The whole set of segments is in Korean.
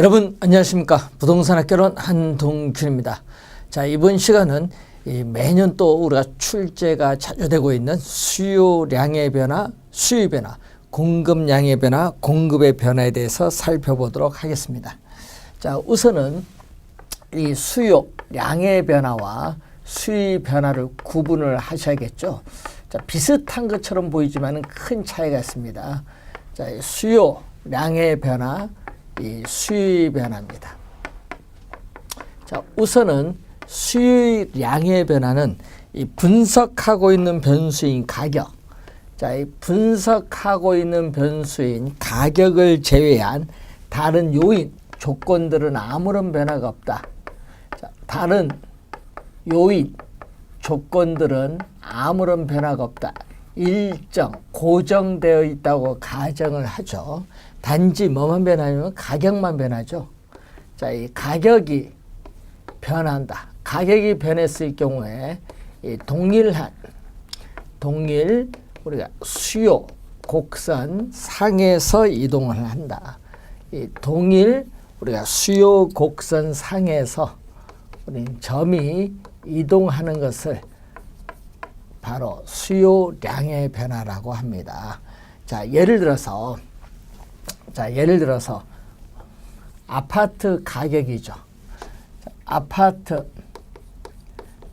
여러분 안녕하십니까. 부동산 학개론 한동균입니다. 자, 이번 시간은 매년 또 우리가 출제가 자주 되고 있는 수요량의 변화, 수요 변화, 공급량의 변화, 공급의 변화에 대해서 살펴보도록 하겠습니다. 자, 우선은 이 수요량의 변화와 수요 변화를 구분을 하셔야겠죠. 자, 비슷한 것처럼 보이지만 큰 차이가 있습니다. 자, 수요량의 변화, 이 수요 변화입니다. 자, 우선은 수요량의 변화는 이 분석하고 있는 변수인 가격. 자, 이 분석하고 있는 변수인 가격을 제외한 다른 요인, 조건들은 아무런 변화가 없다. 자, 다른 요인, 조건들은 아무런 변화가 없다. 일정, 고정되어 있다고 가정을 하죠. 단지 뭐만 변하냐면 가격만 변하죠. 자, 이 가격이 변한다. 가격이 변했을 경우에 이 동일 우리가 수요 곡선 상에서 이동을 한다. 이 동일 우리가 수요 곡선 상에서 우리 점이 이동하는 것을 바로 수요량의 변화라고 합니다. 자, 예를 들어서 아파트 가격이죠. 아파트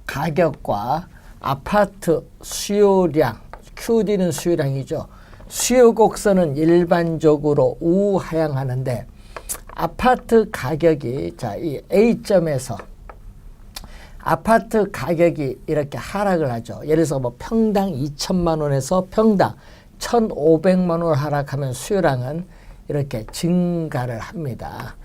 가격과 아파트 수요량, QD는 수요량이죠. 수요 곡선은 일반적으로 우하향하는데 아파트 가격이 이 A점에서 아파트 가격이 이렇게 하락을 하죠. 예를 들어서 뭐 평당 2천만 원에서 평당 1,500만 원 하락하면 수요량은 이렇게 증가를 합니다.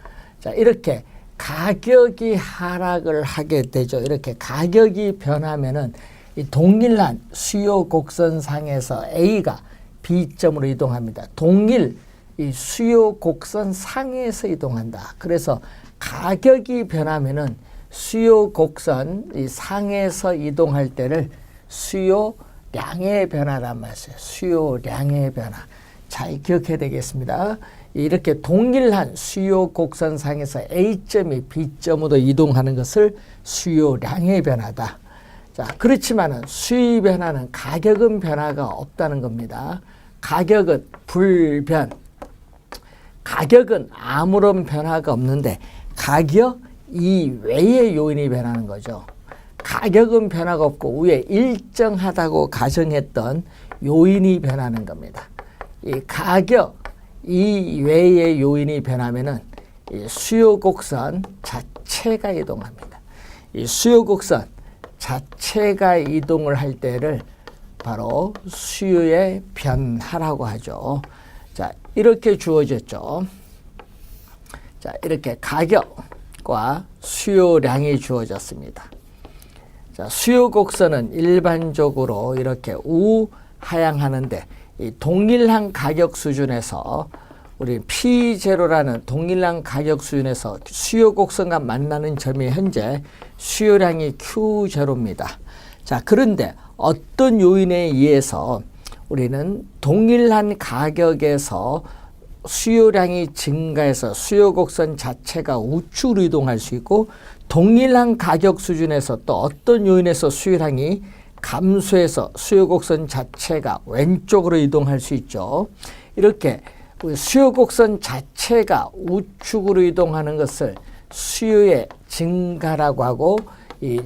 자, 이렇게 가격이 하락을 하게 되죠. 이렇게 가격이 변하면은 이 동일한 수요 곡선상에서 A가 B점으로 이동합니다. 동일 이 수요 곡선 상에서 이동한다. 그래서 가격이 변하면은 수요 곡선 이 상에서 이동할 때를 수요량의 변화란 말이에요. 수요량의 변화. 잘 기억해야 되겠습니다. 이렇게 동일한 수요 곡선 상에서 A점이 B점으로 이동하는 것을 수요량의 변화다. 자, 그렇지만은 수요 변화는 가격은 변화가 없다는 겁니다. 가격은 불변. 가격은 아무런 변화가 없는데 가격 이외의 요인이 변하는 거죠. 가격은 변화가 없고 위에 일정하다고 가정했던 요인이 변하는 겁니다. 이 가격 이외의 요인이 변하면은 이 수요 곡선 자체가 이동합니다. 이 수요 곡선 자체가 이동을 할 때를 바로 수요의 변화라고 하죠. 자, 이렇게 주어졌죠. 자, 이렇게 가격과 수요량이 주어졌습니다. 자, 수요 곡선은 일반적으로 이렇게 우하향하는데 이 동일한 가격 수준에서 우리 P0라는 동일한 가격 수준에서 수요 곡선과 만나는 점이 현재 수요량이 Q0입니다. 자, 그런데 어떤 요인에 의해서 우리는 동일한 가격에서 수요량이 증가해서 수요 곡선 자체가 우측으로 이동할 수 있고 동일한 가격 수준에서 또 어떤 요인에서 수요량이 감소해서 수요 곡선 자체가 왼쪽으로 이동할 수 있죠. 이렇게 수요 곡선 자체가 우측으로 이동하는 것을 수요의 증가라고 하고 이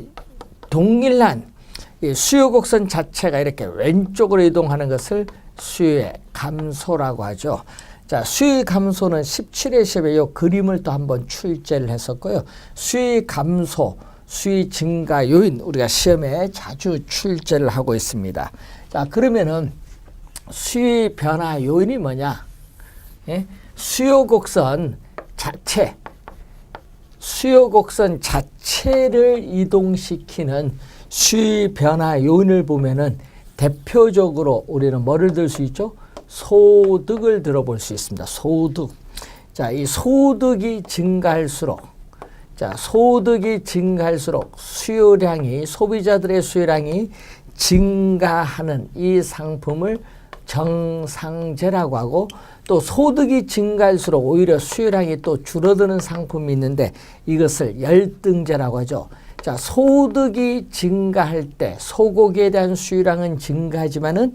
동일한 이 수요 곡선 자체가 이렇게 왼쪽으로 이동하는 것을 수요의 감소라고 하죠. 자, 수요의 감소는 17회 시험에 이 그림을 또 한번 출제를 했었고요. 수요의 감소, 수요 증가 요인 우리가 시험에 자주 출제를 하고 있습니다. 자, 그러면은 수요 변화 요인이 뭐냐? 예? 수요 곡선 자체를 이동시키는 수요 변화 요인을 보면은 대표적으로 우리는 뭐를 들 수 있죠? 소득을 들어볼 수 있습니다. 소득. 자, 이 소득이 증가할수록 수요량이 소비자들의 수요량이 증가하는 이 상품을 정상제라고 하고, 또 소득이 증가할수록 오히려 수요량이 또 줄어드는 상품이 있는데 이것을 열등제라고 하죠. 자, 소득이 증가할 때 소고기에 대한 수요량은 증가하지만은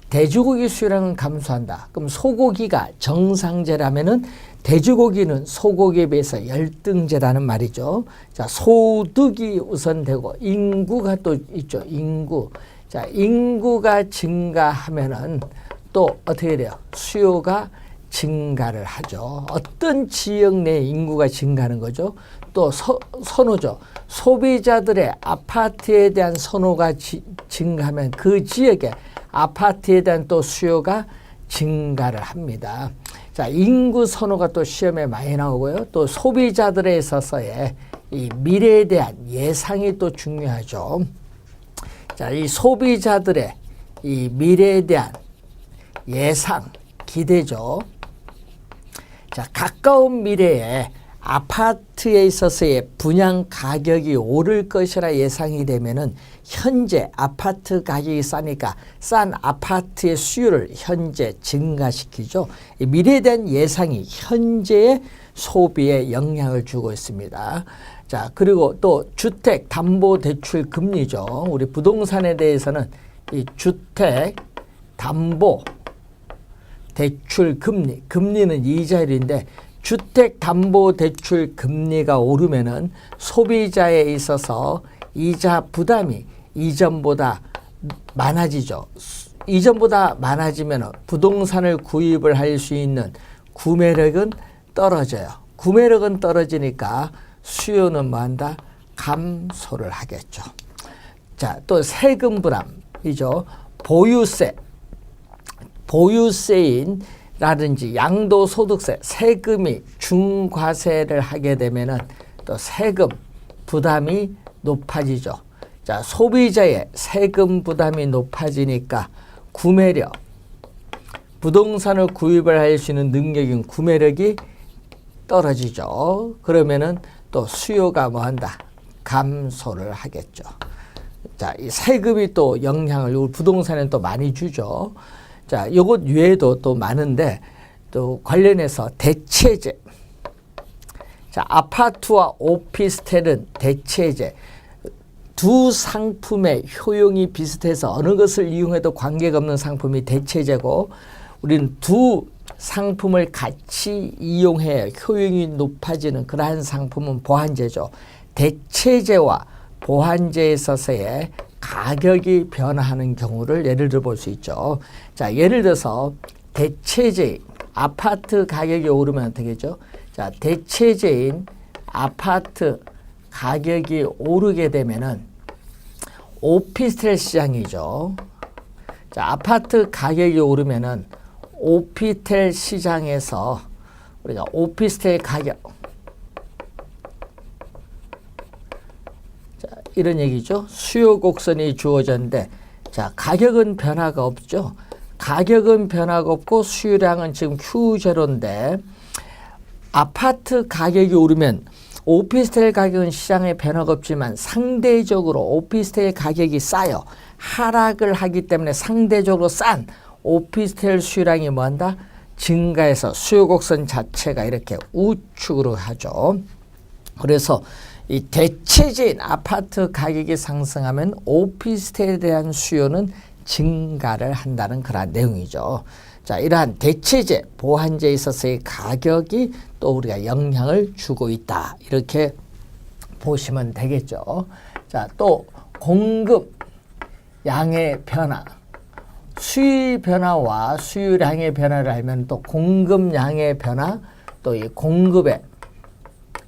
돼지고기 수요량은 감소한다. 그럼 소고기가 정상제라면은 돼지고기는 소고기에 비해서 열등제라는 말이죠. 자, 소득이 우선되고 인구가 또 있죠. 인구. 자, 인구가 증가하면은 또 어떻게 돼요? 수요가 증가를 하죠. 어떤 지역 내 인구가 증가하는 거죠. 또 선호죠. 소비자들의 아파트에 대한 선호가 증가하면 그 지역에 아파트에 대한 또 수요가 증가를 합니다. 자, 인구 선호가 또 시험에 많이 나오고요. 또 소비자들에 있어서의 이 미래에 대한 예상이 또 중요하죠. 자, 이 소비자들의 이 미래에 대한 예상, 기대죠. 자, 가까운 미래에 아파트에 있어서의 분양 가격이 오를 것이라 예상이 되면은 현재 아파트 가격이 싸니까 싼 아파트의 수요를 현재 증가시키죠. 이 미래에 대한 예상이 현재의 소비에 영향을 주고 있습니다. 자, 그리고 또 주택 담보 대출 금리죠. 우리 부동산에 대해서는 이 주택 담보 대출 금리, 금리는 이자율인데 주택담보대출 금리가 오르면은 소비자에 있어서 이자 부담이 이전보다 많아지죠. 이전보다 많아지면 부동산을 구입을 할 수 있는 구매력은 떨어져요. 구매력은 떨어지니까 수요는 뭐한다? 감소를 하겠죠. 자, 또 세금 부담이죠. 보유세인 라든지 양도소득세, 세금이 중과세를 하게 되면은 또 세금 부담이 높아지죠. 자, 소비자의 세금 부담이 높아지니까 구매력, 부동산을 구입을 할 수 있는 능력인 구매력이 떨어지죠. 그러면은 또 수요가 뭐한다? 감소를 하겠죠. 자, 이 세금이 또 영향을 부동산에 또 많이 주죠. 자, 이것 외에도 또 많은데 또 관련해서 대체제. 자, 아파트와 오피스텔은 대체제. 두 상품의 효용이 비슷해서 어느 것을 이용해도 관계가 없는 상품이 대체제고, 우리는 두 상품을 같이 이용해 효용이 높아지는 그러한 상품은 보완제죠. 대체제와 보완제에 있어서의 가격이 변화하는 경우를 예를 들어 볼 수 있죠. 자, 예를 들어서 대체제인 아파트 가격이 오르면 어떻게 되죠? 자, 대체제인 아파트 가격이 오르게 되면은 오피스텔 시장이죠. 자, 아파트 가격이 오르면은 오피스텔 시장에서 우리가 오피스텔 가격, 이런 얘기죠. 수요 곡선이 주어졌는데, 자, 가격은 변화가 없죠. 가격은 변화가 없고 수요량은 지금 Q0인데 아파트 가격이 오르면 오피스텔 가격은 시장에 변화가 없지만 상대적으로 오피스텔 가격이 싸요. 하락을 하기 때문에 상대적으로 싼 오피스텔 수요량이 뭐한다? 증가해서 수요 곡선 자체가 이렇게 우측으로 하죠. 그래서 이 대체제인 아파트 가격이 상승하면 오피스텔에 대한 수요는 증가를 한다는 그런 내용이죠. 자, 이러한 대체제, 보완제에 있어서의 가격이 또 우리가 영향을 주고 있다. 이렇게 보시면 되겠죠. 자, 또 공급 양의 변화, 수요 변화와 수요량의 변화를 알면 또 공급량의 변화, 또 이 공급의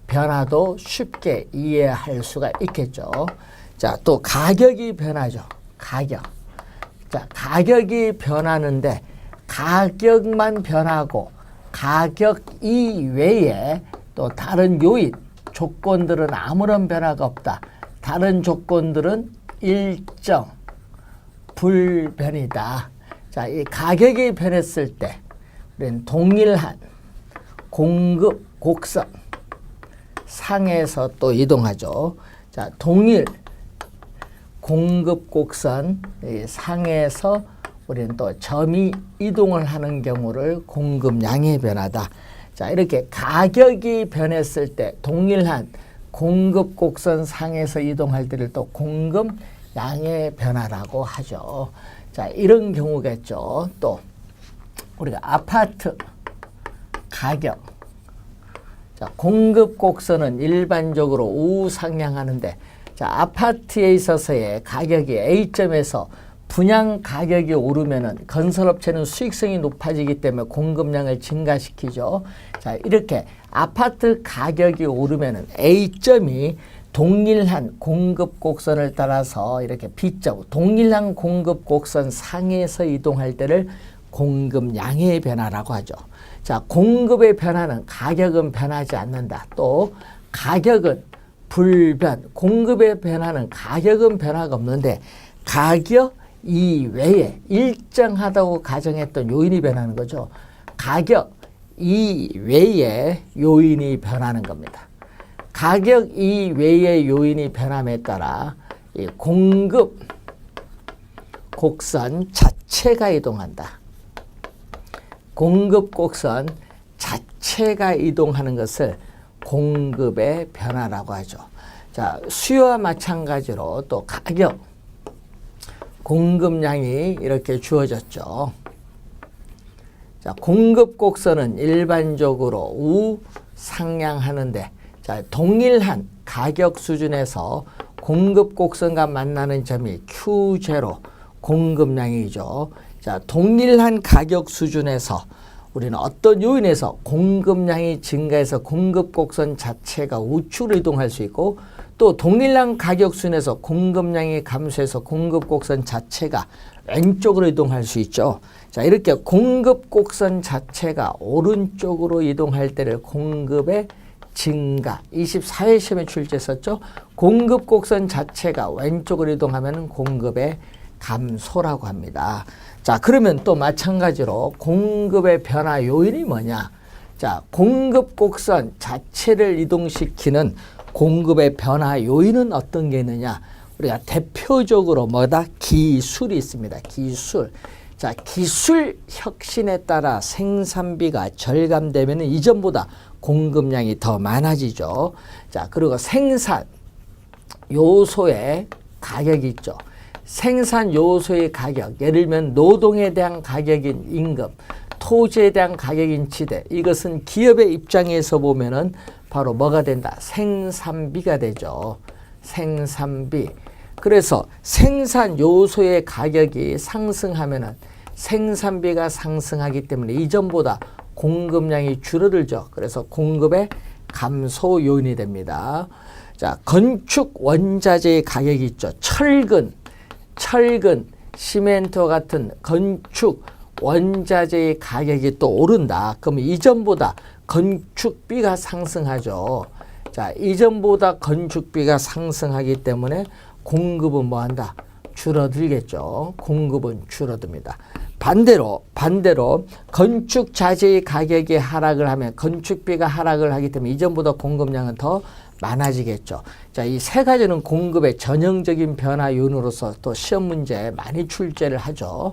변화도 쉽게 이해할 수가 있겠죠. 자, 또 가격이 변하죠. 가격. 자, 가격이 변하는데 가격만 변하고 가격 이외에 또 다른 요인, 조건들은 아무런 변화가 없다. 다른 조건들은 일정, 불변이다. 자, 이 가격이 변했을 때 우리는 동일한 공급 곡선 상에서 또 이동하죠. 자, 동일 공급 곡선 상에서 우리는 또 점이 이동을 하는 경우를 공급량의 변화다. 자, 이렇게 가격이 변했을 때 동일한 공급 곡선 상에서 이동할 때를 또 공급량의 변화라고 하죠. 자, 이런 경우겠죠. 또 우리가 아파트 가격, 자, 공급 곡선은 일반적으로 우상향하는데, 자, 아파트에 있어서의 가격이 A점에서 분양 가격이 오르면은 건설업체는 수익성이 높아지기 때문에 공급량을 증가시키죠. 자, 이렇게 아파트 가격이 오르면은 A점이 동일한 공급 곡선을 따라서 이렇게 B점, 동일한 공급 곡선 상에서 이동할 때를 공급량의 변화라고 하죠. 자, 공급의 변화는 가격은 변하지 않는다. 또 가격은 불변, 공급의 변화는 가격은 변화가 없는데 가격 이외에 일정하다고 가정했던 요인이 변하는 거죠. 가격 이외에 요인이 변하는 겁니다. 가격 이외의 요인이 변함에 따라 이 공급 곡선 자체가 이동한다. 공급 곡선 자체가 이동하는 것을 공급의 변화라고 하죠. 자, 수요와 마찬가지로 또 가격, 공급량이 이렇게 주어졌죠. 자, 공급 곡선은 일반적으로 우상향하는데, 자, 동일한 가격 수준에서 공급 곡선과 만나는 점이 Q0, 공급량이죠. 자, 동일한 가격 수준에서 우리는 어떤 요인에서 공급량이 증가해서 공급 곡선 자체가 우측으로 이동할 수 있고, 또 동일한 가격 수준에서 공급량이 감소해서 공급 곡선 자체가 왼쪽으로 이동할 수 있죠. 자, 이렇게 공급 곡선 자체가 오른쪽으로 이동할 때를 공급의 증가, 24회 시험에 출제했었죠. 공급 곡선 자체가 왼쪽으로 이동하면 공급의 감소라고 합니다. 자, 그러면 또 마찬가지로 공급의 변화 요인이 뭐냐? 자, 공급 곡선 자체를 이동시키는 공급의 변화 요인은 어떤 게 있느냐? 우리가 대표적으로 뭐다? 기술이 있습니다. 기술. 자, 기술 혁신에 따라 생산비가 절감되면 이전보다 공급량이 더 많아지죠. 자, 그리고 생산 요소의 가격이 있죠. 생산 요소의 가격, 예를 들면 노동에 대한 가격인 임금, 토지에 대한 가격인 지대, 이것은 기업의 입장에서 보면은 바로 뭐가 된다? 생산비가 되죠. 생산비. 그래서 생산 요소의 가격이 상승하면은 생산비가 상승하기 때문에 이전보다 공급량이 줄어들죠. 그래서 공급의 감소 요인이 됩니다. 자, 건축 원자재의 가격이 있죠. 철근, 시멘트와 같은 건축 원자재의 가격이 또 오른다. 그럼 이전보다 건축비가 상승하죠. 자, 이전보다 건축비가 상승하기 때문에 공급은 뭐한다? 줄어들겠죠. 공급은 줄어듭니다. 반대로 건축 자재의 가격이 하락을 하면 건축비가 하락을 하기 때문에 이전보다 공급량은 더 많아지겠죠. 자, 이 세 가지는 공급의 전형적인 변화 요인으로서 또 시험 문제에 많이 출제를 하죠.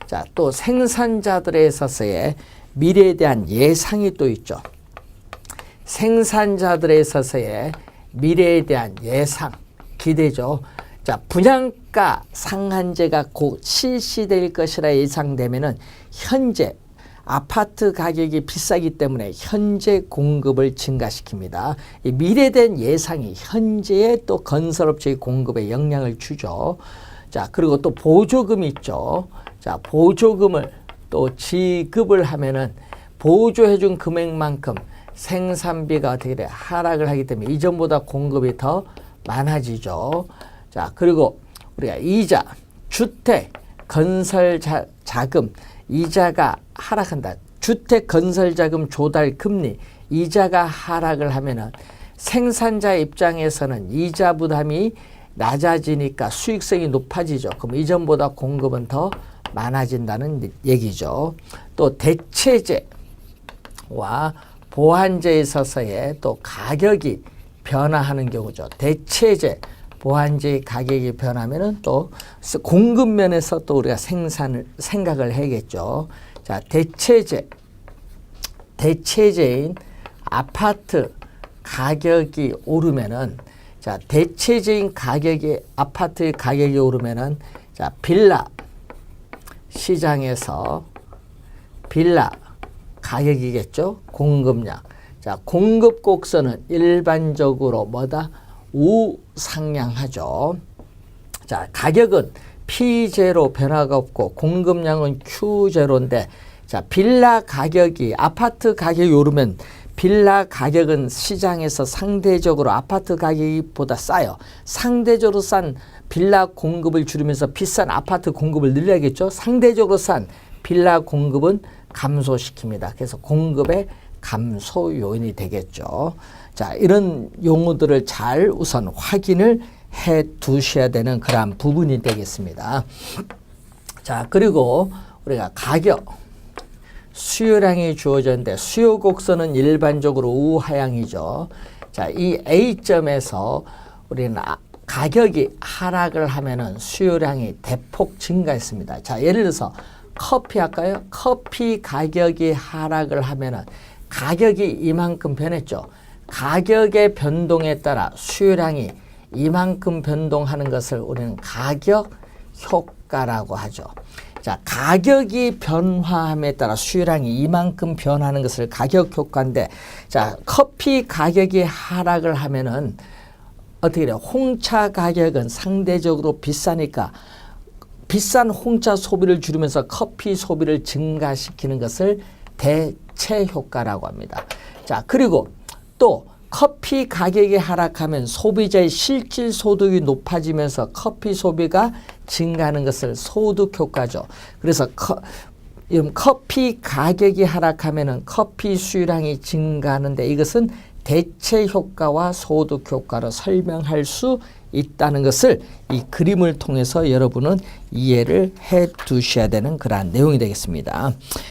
자, 또 생산자들에 있어서의 미래에 대한 예상이 또 있죠. 생산자들에 있어서의 미래에 대한 예상, 기대죠. 자, 분양가 상한제가 곧 실시될 것이라 예상되면은 현재 아파트 가격이 비싸기 때문에 현재 공급을 증가시킵니다. 이 미래된 예상이 현재의 또 건설업체의 공급에 영향을 주죠. 자, 그리고 또 보조금이 있죠. 자, 보조금을 또 지급을 하면은 보조해준 금액만큼 생산비가 어떻게 돼? 하락을 하기 때문에 이전보다 공급이 더 많아지죠. 자, 그리고 우리가 이자, 주택, 건설 자금, 이자가 하락한다. 주택 건설 자금 조달 금리, 이자가 하락을 하면은 생산자 입장에서는 이자 부담이 낮아지니까 수익성이 높아지죠. 그럼 이전보다 공급은 더 많아진다는 얘기죠. 또 대체재와 보완제에 있어서의 또 가격이 변화하는 경우죠. 대체재, 보완제 가격이 변하면은 또 공급 면에서 또 우리가 생각을 해야겠죠. 자, 대체제인 아파트 가격이 오르면은, 자, 대체제인 아파트의 가격이 오르면은, 자, 빌라 시장에서 빌라 가격이겠죠. 공급량. 자, 공급 곡선은 일반적으로 뭐다? 우상향하죠. 자, 가격은 P0 변화가 없고 공급량은 Q0인데, 자, 빌라 가격이, 아파트 가격이 오르면 빌라 가격은 시장에서 상대적으로 아파트 가격보다 싸요. 상대적으로 싼 빌라 공급을 줄이면서 비싼 아파트 공급을 늘려야겠죠. 상대적으로 싼 빌라 공급은 감소시킵니다. 그래서 공급의 감소 요인이 되겠죠. 자, 이런 용어들을 잘 우선 확인을 해 두셔야 되는 그러한 부분이 되겠습니다. 자, 그리고 우리가 가격, 수요량이 주어졌는데 수요 곡선은 일반적으로 우하향이죠. 자, 이 A점에서 우리는 가격이 하락을 하면은 수요량이 대폭 증가했습니다. 자, 예를 들어서 커피 할까요? 커피 가격이 하락을 하면은 가격이 이만큼 변했죠. 가격의 변동에 따라 수요량이 이만큼 변동하는 것을 우리는 가격 효과라고 하죠. 자, 가격이 변화함에 따라 수요량이 이만큼 변하는 것을 가격 효과인데, 자, 커피 가격이 하락을 하면은 어떻게 돼요? 홍차 가격은 상대적으로 비싸니까 비싼 홍차 소비를 줄이면서 커피 소비를 증가시키는 것을 대체 효과라고 합니다. 자, 그리고 또 커피 가격이 하락하면 소비자의 실질 소득이 높아지면서 커피 소비가 증가하는 것을 소득 효과죠. 그래서 커피 가격이 하락하면은 커피 수요량이 증가하는데, 이것은 대체 효과와 소득 효과로 설명할 수 있다는 것을 이 그림을 통해서 여러분은 이해를 해 두셔야 되는 그러한 내용이 되겠습니다.